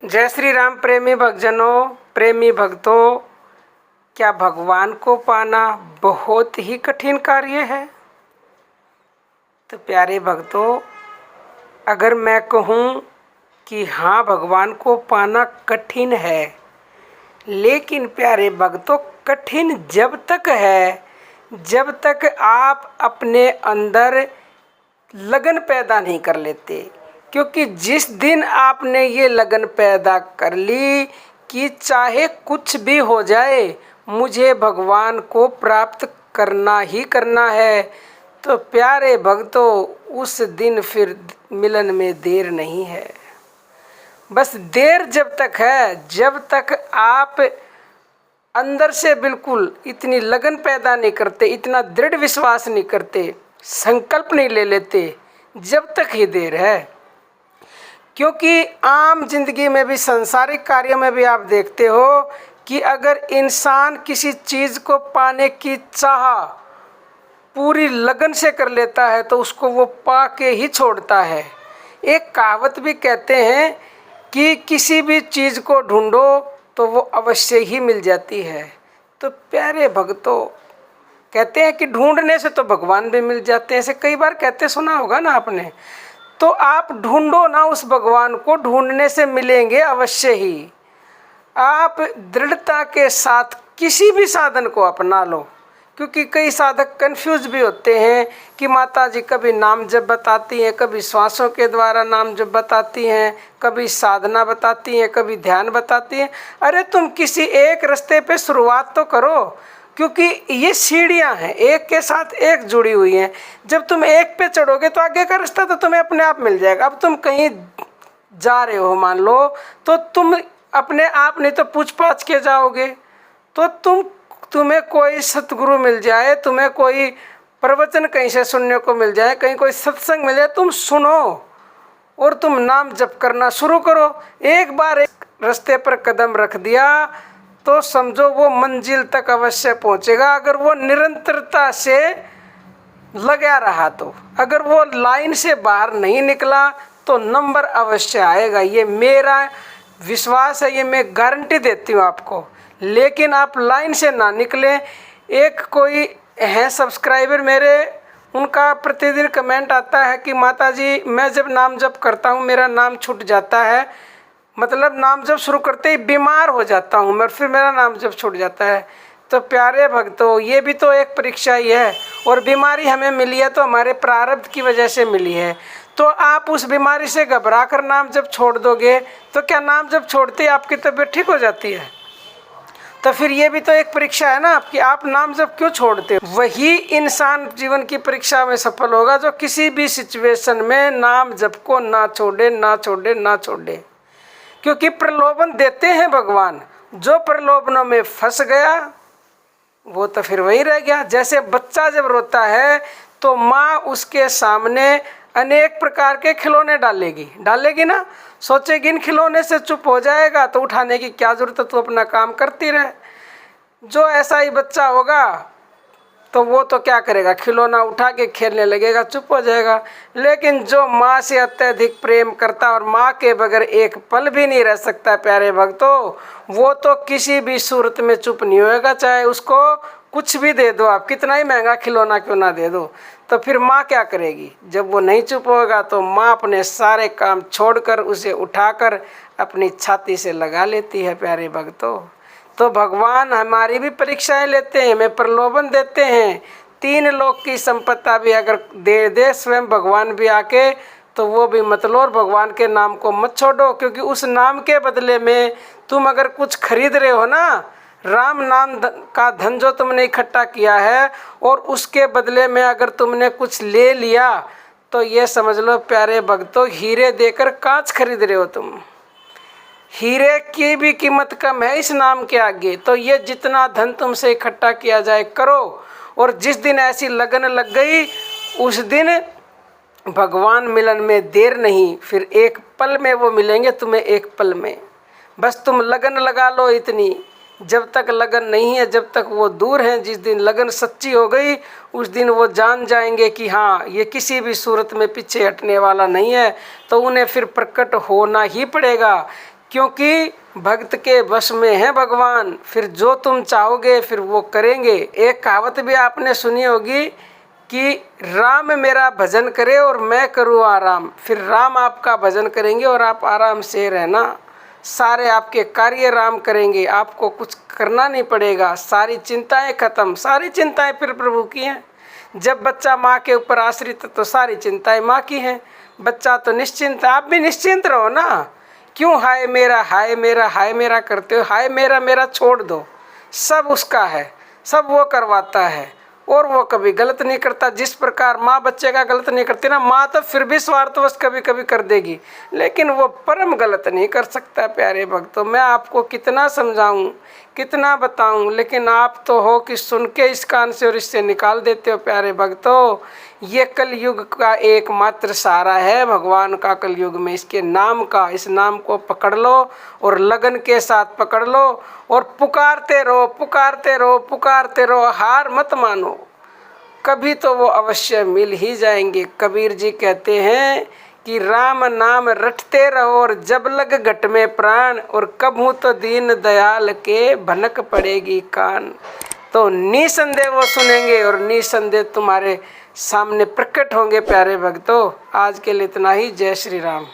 जय श्री राम प्रेमी भक्तजनों, प्रेमी भक्तों, क्या भगवान को पाना बहुत ही कठिन कार्य है? तो प्यारे भक्तों, अगर मैं कहूँ कि हाँ भगवान को पाना कठिन है, लेकिन प्यारे भक्तों कठिन जब तक है जब तक आप अपने अंदर लगन पैदा नहीं कर लेते। क्योंकि जिस दिन आपने ये लगन पैदा कर ली कि चाहे कुछ भी हो जाए मुझे भगवान को प्राप्त करना ही करना है, तो प्यारे भक्तों उस दिन फिर मिलन में देर नहीं है। बस देर जब तक है, जब तक आप अंदर से बिल्कुल इतनी लगन पैदा नहीं करते, इतना दृढ़ विश्वास नहीं करते, संकल्प नहीं ले लेते, जब तक ही देर है। क्योंकि आम जिंदगी में भी, सांसारिक कार्यों में भी आप देखते हो कि अगर इंसान किसी चीज़ को पाने की चाह पूरी लगन से कर लेता है तो उसको वो पा के ही छोड़ता है। एक कहावत भी कहते हैं कि किसी भी चीज़ को ढूंढो तो वो अवश्य ही मिल जाती है। तो प्यारे भक्तों, कहते हैं कि ढूंढने से तो भगवान भी मिल जाते हैं, ऐसे कई बार कहते सुना होगा ना आपने। तो आप ढूंढो ना उस भगवान को, ढूंढने से मिलेंगे अवश्य ही। आप दृढ़ता के साथ किसी भी साधन को अपना लो, क्योंकि कई साधक कंफ्यूज भी होते हैं कि माता जी कभी नाम जप बताती हैं, कभी श्वासों के द्वारा नाम जप बताती हैं, कभी साधना बताती हैं, कभी ध्यान बताती हैं। अरे तुम किसी एक रास्ते पे शुरुआत तो करो, क्योंकि ये सीढ़ियाँ हैं, एक के साथ एक जुड़ी हुई हैं। जब तुम एक पे चढ़ोगे तो आगे का रास्ता तो तुम्हें अपने आप मिल जाएगा। अब तुम कहीं जा रहे हो मान लो, तो तुम अपने आप नहीं तो पूछ पाछ के जाओगे। तो तुम्हें कोई सतगुरु मिल जाए, तुम्हें कोई प्रवचन कहीं से सुनने को मिल जाए, कहीं कोई सत्संग मिल जाए, तुम सुनो और तुम नाम जप करना शुरू करो। एक बार एक रास्ते पर कदम रख दिया तो समझो वो मंजिल तक अवश्य पहुंचेगा, अगर वो निरंतरता से लगा रहा तो। अगर वो लाइन से बाहर नहीं निकला तो नंबर अवश्य आएगा, ये मेरा विश्वास है, ये मैं गारंटी देती हूँ आपको। लेकिन आप लाइन से ना निकले। एक कोई हैं सब्सक्राइबर मेरे, उनका प्रतिदिन कमेंट आता है कि माता जी मैं जब नाम जप करता हूँ मेरा नाम छूट जाता है, मतलब नाम जप शुरू करते ही बीमार हो जाता हूँ मैं, फिर मेरा नाम जप छूट जाता है। तो प्यारे भक्तों, ये भी तो एक परीक्षा ही है, और बीमारी हमें मिली है तो हमारे प्रारब्ध की वजह से मिली है। तो आप उस बीमारी से घबरा कर नाम जब छोड़ दोगे तो क्या नाम जब छोड़ते ही आपकी तबीयत ठीक हो जाती है? तो फिर ये भी तो एक परीक्षा है ना आपकी, आप नाम जब क्यों छोड़ते हो? वही इंसान जीवन की परीक्षा में सफल होगा जो किसी भी सिचुएशन में नाम जप को ना छोड़े, ना छोड़े, ना छोड़े। क्योंकि प्रलोभन देते हैं भगवान, जो प्रलोभनों में फंस गया वो तो फिर वही रह गया। जैसे बच्चा जब रोता है तो माँ उसके सामने अनेक प्रकार के खिलौने डालेगी ना, सोचेगी इन खिलौने से चुप हो जाएगा तो उठाने की क्या जरूरत है, तू अपना काम करती रहे। जो ऐसा ही बच्चा होगा तो वो तो क्या करेगा, खिलौना उठा के खेलने लगेगा, चुप हो जाएगा। लेकिन जो माँ से अत्यधिक प्रेम करता और माँ के बगैर एक पल भी नहीं रह सकता प्यारे भक्तों, वो तो किसी भी सूरत में चुप नहीं होएगा, चाहे उसको कुछ भी दे दो आप, कितना ही महंगा खिलौना क्यों ना दे दो। तो फिर माँ क्या करेगी? जब वो नहीं चुप होगा तो माँ अपने सारे काम छोड़कर उसे उठाकर अपनी छाती से लगा लेती है प्यारे भक्तों। तो भगवान हमारी भी परीक्षाएं लेते हैं, हमें प्रलोभन देते हैं। 3 लोक की संपत्ति भी अगर दे दे स्वयं भगवान भी आके, तो वो भी मत लो और भगवान के नाम को मत छोड़ो। क्योंकि उस नाम के बदले में तुम अगर कुछ खरीद रहे हो ना, राम नाम का धन जो तुमने इकट्ठा किया है, और उसके बदले में अगर तुमने कुछ ले लिया तो ये समझ लो प्यारे भक्तों, हीरे देकर कांच खरीद रहे हो तुम। हीरे की भी कीमत कम है इस नाम के आगे। तो ये जितना धन तुमसे इकट्ठा किया जाए करो, और जिस दिन ऐसी लगन लग गई उस दिन भगवान मिलन में देर नहीं, फिर एक पल में वो मिलेंगे तुम्हें, एक पल में। बस तुम लगन लगा लो इतनी, जब तक लगन नहीं है जब तक वो दूर हैं। जिस दिन लगन सच्ची हो गई उस दिन वो जान जाएंगे कि हाँ ये किसी भी सूरत में पीछे हटने वाला नहीं है, तो उन्हें फिर प्रकट होना ही पड़ेगा। क्योंकि भक्त के वश में है भगवान, फिर जो तुम चाहोगे फिर वो करेंगे। एक कहावत भी आपने सुनी होगी कि राम मेरा भजन करे और मैं करूँ आराम। फिर राम आपका भजन करेंगे और आप आराम से रहना, सारे आपके कार्य राम करेंगे, आपको कुछ करना नहीं पड़ेगा, सारी चिंताएं खत्म। सारी चिंताएं फिर प्रभु की हैं। जब बच्चा माँ के ऊपर आश्रित तो सारी चिंताएं माँ की हैं। बच्चा तो निश्चिंत, आप भी निश्चिंत रहो ना। क्यों हाय मेरा हाय मेरा हाय मेरा करते हो? हाय मेरा मेरा छोड़ दो, सब उसका है, सब वो करवाता है और वो कभी गलत नहीं करता। जिस प्रकार माँ बच्चे का गलत नहीं करती ना, माँ तो फिर भी स्वार्थवश कभी कभी कर देगी, लेकिन वो परम गलत नहीं कर सकता। प्यारे भक्तों, मैं आपको कितना समझाऊं, कितना बताऊं, लेकिन आप तो हो कि सुन के इस कान से और इससे निकाल देते हो। प्यारे भक्तों, ये कलयुग का एकमात्र सहारा है भगवान का। कलयुग में इसके नाम का, इस नाम को पकड़ लो और लगन के साथ पकड़ लो और पुकारते रहो, पुकारते रहो, पुकारते रहो, हार मत मानो, कभी तो वो अवश्य मिल ही जाएंगे। कबीर जी कहते हैं कि राम नाम रटते रहो और जब लग घट में प्राण, और कबहू तो दीन दयाल के भनक पड़ेगी कान। तो निसंदेह वो सुनेंगे और निसंदेह तुम्हारे सामने प्रकट होंगे। प्यारे भक्तों, आज के लिए इतना ही। जय श्री राम।